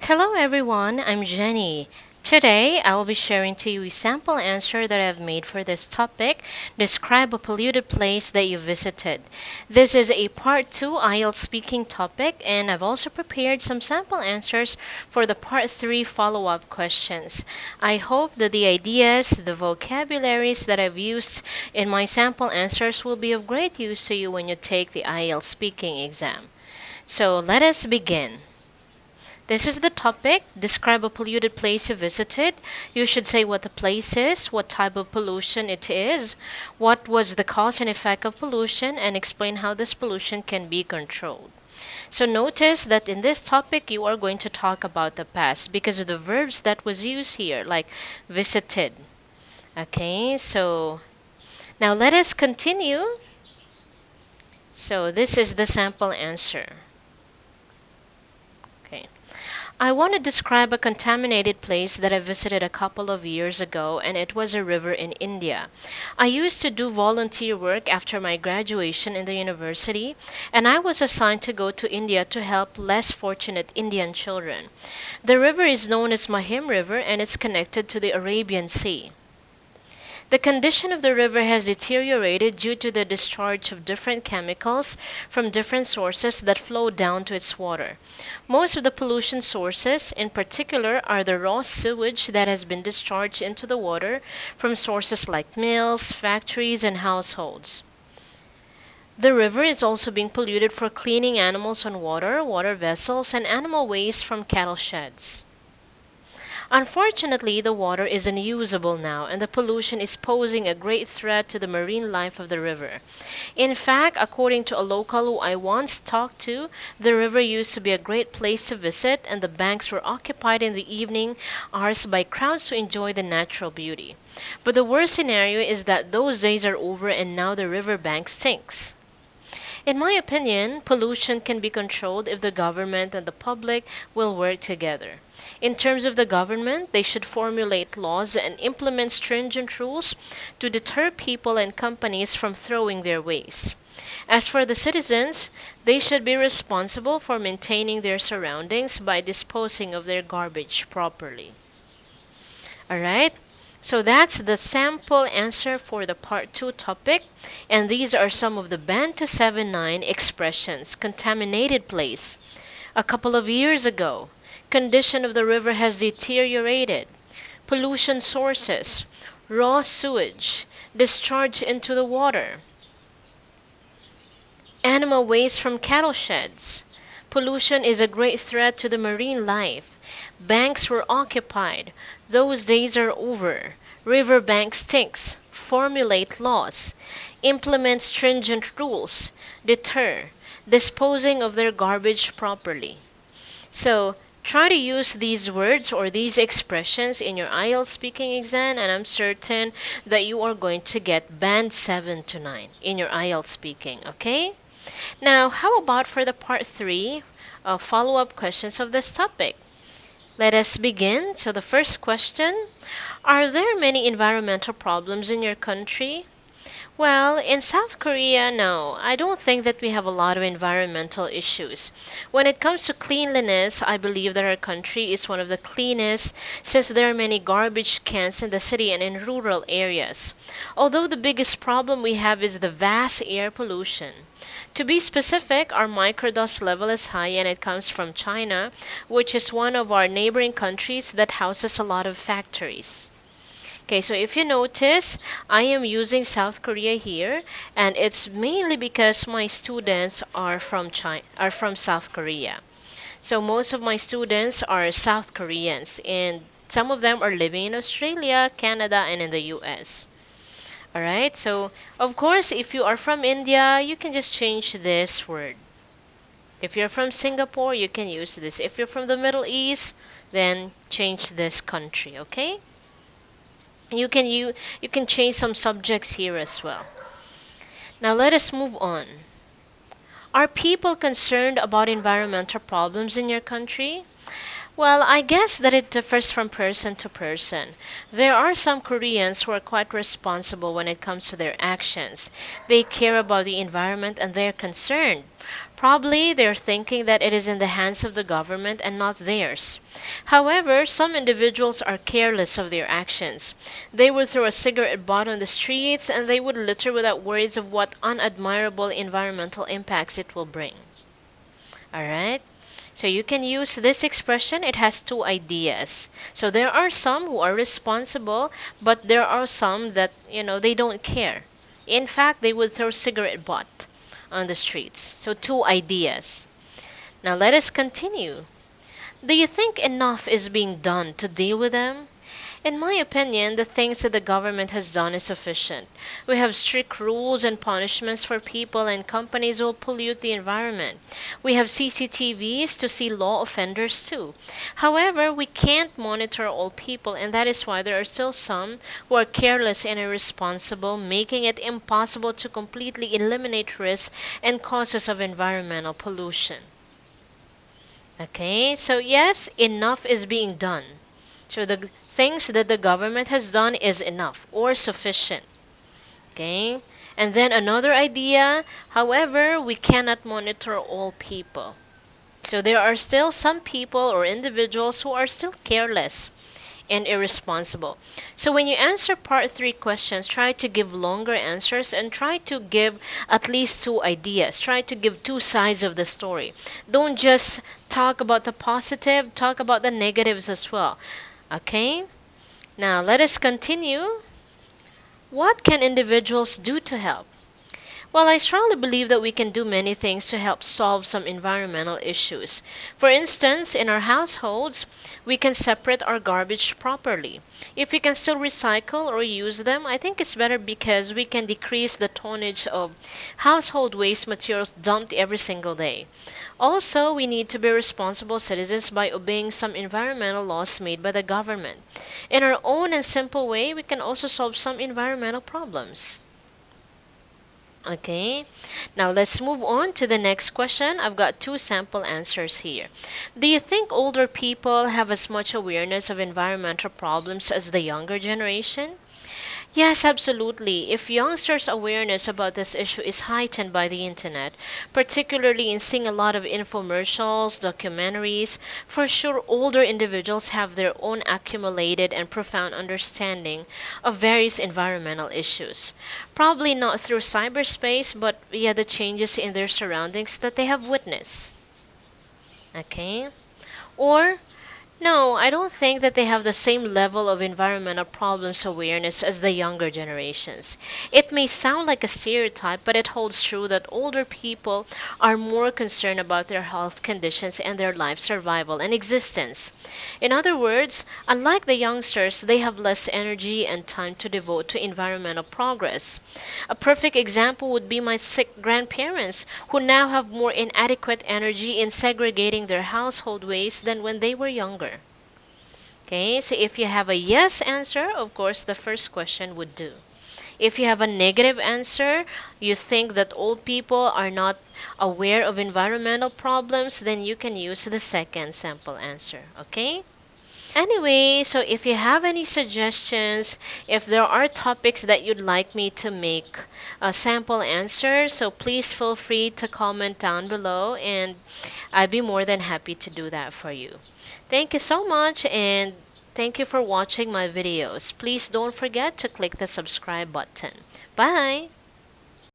Hello everyone, I'm Jenny. Today I will be sharing to you a sample answer that I've made for this topic. Describe a polluted place that you visited. This is a part 2 IELTS speaking topic, and I've also prepared some sample answers for the part 3 follow-up questions. I hope that the ideas, the vocabularies that I've used in my sample answers will be of great use to you when you take the IELTS speaking exam. So let us begin. This is the topic. Describe a polluted place you visited. You should say what the place is, what type of pollution it is, what was the cause and effect of pollution, and explain how this pollution can be controlled. So notice that in this topic you are going to talk about the past because of the verbs that was used here, like visited. Okay, so now let us continue. So this is the sample answer. Okay. I want to describe a contaminated place that I visited a couple of years ago, and it was a river in India. I used to do volunteer work after my graduation in the university, and I was assigned to go to India to help less fortunate Indian children. The river is known as Mahim River, and it's connected to the Arabian Sea. The condition of the river has deteriorated due to the discharge of different chemicals from different sources that flow down to its water. Most of the pollution sources, in particular, are the raw sewage that has been discharged into the water from sources like mills, factories, and households. The river is also being polluted for cleaning animals on water, water vessels, and animal waste from cattle sheds. Unfortunately, the water is unusable now, and the pollution is posing a great threat to the marine life of the river. In fact, according to a local who I once talked to, the river used to be a great place to visit, and the banks were occupied in the evening hours by crowds to enjoy the natural beauty. But the worst scenario is that those days are over and now the river bank stinks. In my opinion, pollution can be controlled if the government and the public will work together. In terms of the government, they should formulate laws and implement stringent rules to deter people and companies from throwing their waste. As for the citizens, they should be responsible for maintaining their surroundings by disposing of their garbage properly. Alright? So that's the sample answer for the part 2 topic, and these are some of the Band to 7-9 expressions. Contaminated place. A couple of years ago. Condition of the river has deteriorated. Pollution sources. Raw sewage. Discharge into the water. Animal waste from cattle sheds. Pollution is a great threat to the marine life. Banks were occupied. Those days are over. River bank stinks. Formulate laws. Implement stringent rules. Deter. Disposing of their garbage properly. So, try to use these words or these expressions in your IELTS speaking exam, and I'm certain that you are going to get band 7 to 9 in your IELTS speaking, okay? Now, how about for the part 3 follow-up questions of this topic? Let us begin. So the first question, are there many environmental problems in your country? Well, in South Korea, no. I don't think that we have a lot of environmental issues. When it comes to cleanliness, I believe that our country is one of the cleanest since there are many garbage cans in the city and in rural areas. Although the biggest problem we have is the vast air pollution. To be specific, our microdust level is high and it comes from China, which is one of our neighboring countries that houses a lot of factories. Okay, so if you notice, I am using South Korea here, and it's mainly because my students are from South Korea. So most of my students are South Koreans, and some of them are living in Australia, Canada, and in the US. Alright, so of course, if you are from India, you can just change this word. If you're from Singapore, you can use this. If you're from the Middle East, then change this country, okay? You can change some subjects here as well. Now let us move on. Are people concerned about environmental problems in your country? Well, I guess that it differs from person to person. There are some Koreans who are quite responsible when it comes to their actions. They care about the environment and they're concerned. Probably they're thinking that it is in the hands of the government and not theirs. However, some individuals are careless of their actions. They would throw a cigarette butt on the streets and they would litter without worries of what unadmirable environmental impacts it will bring. Alright? So you can use this expression. It has two ideas. So there are some who are responsible, but there are some that, they don't care. In fact, they would throw cigarette butt on the streets. So two ideas. Now let us continue. Do you think enough is being done to deal with them? In my opinion, the things that the government has done is sufficient. We have strict rules and punishments for people and companies who pollute the environment. We have CCTVs to see law offenders too. However, we can't monitor all people, and that is why there are still some who are careless and irresponsible, making it impossible to completely eliminate risks and causes of environmental pollution. Okay, so yes, enough is being done. So the things that the government has done is enough or sufficient. Okay? And then another idea, however, we cannot monitor all people. So there are still some people or individuals who are still careless and irresponsible. So when you answer part 3 questions, try to give longer answers and try to give at least 2 ideas. Try to give 2 sides of the story. Don't just talk about the positive, talk about the negatives as well. Okay? Now let us continue. What can individuals do to help? Well, I strongly believe that we can do many things to help solve some environmental issues. For instance, in our households, we can separate our garbage properly. If we can still recycle or use them, I think it's better because we can decrease the tonnage of household waste materials dumped every single day. Also, we need to be responsible citizens by obeying some environmental laws made by the government. In our own and simple way, we can also solve some environmental problems. Okay, now let's move on to the next question. I've got 2 sample answers here. Do you think older people have as much awareness of environmental problems as the younger generation? Yes, absolutely. If youngsters' awareness about this issue is heightened by the internet, particularly in seeing a lot of infomercials, documentaries, for sure older individuals have their own accumulated and profound understanding of various environmental issues. Probably not through cyberspace, but via the changes in their surroundings that they have witnessed. Okay? Or no, I don't think that they have the same level of environmental problems awareness as the younger generations. It may sound like a stereotype, but it holds true that older people are more concerned about their health conditions and their life survival and existence. In other words, unlike the youngsters, they have less energy and time to devote to environmental progress. A perfect example would be my sick grandparents, who now have more inadequate energy in segregating their household waste than when they were younger. Okay, so if you have a yes answer, of course, the first question would do. If you have a negative answer, you think that old people are not aware of environmental problems, then you can use the second sample answer. Okay? Anyway, so if you have any suggestions, if there are topics that you'd like me to make a sample answer, so please feel free to comment down below and I'd be more than happy to do that for you. Thank you so much and thank you for watching my videos. Please don't forget to click the subscribe button. Bye!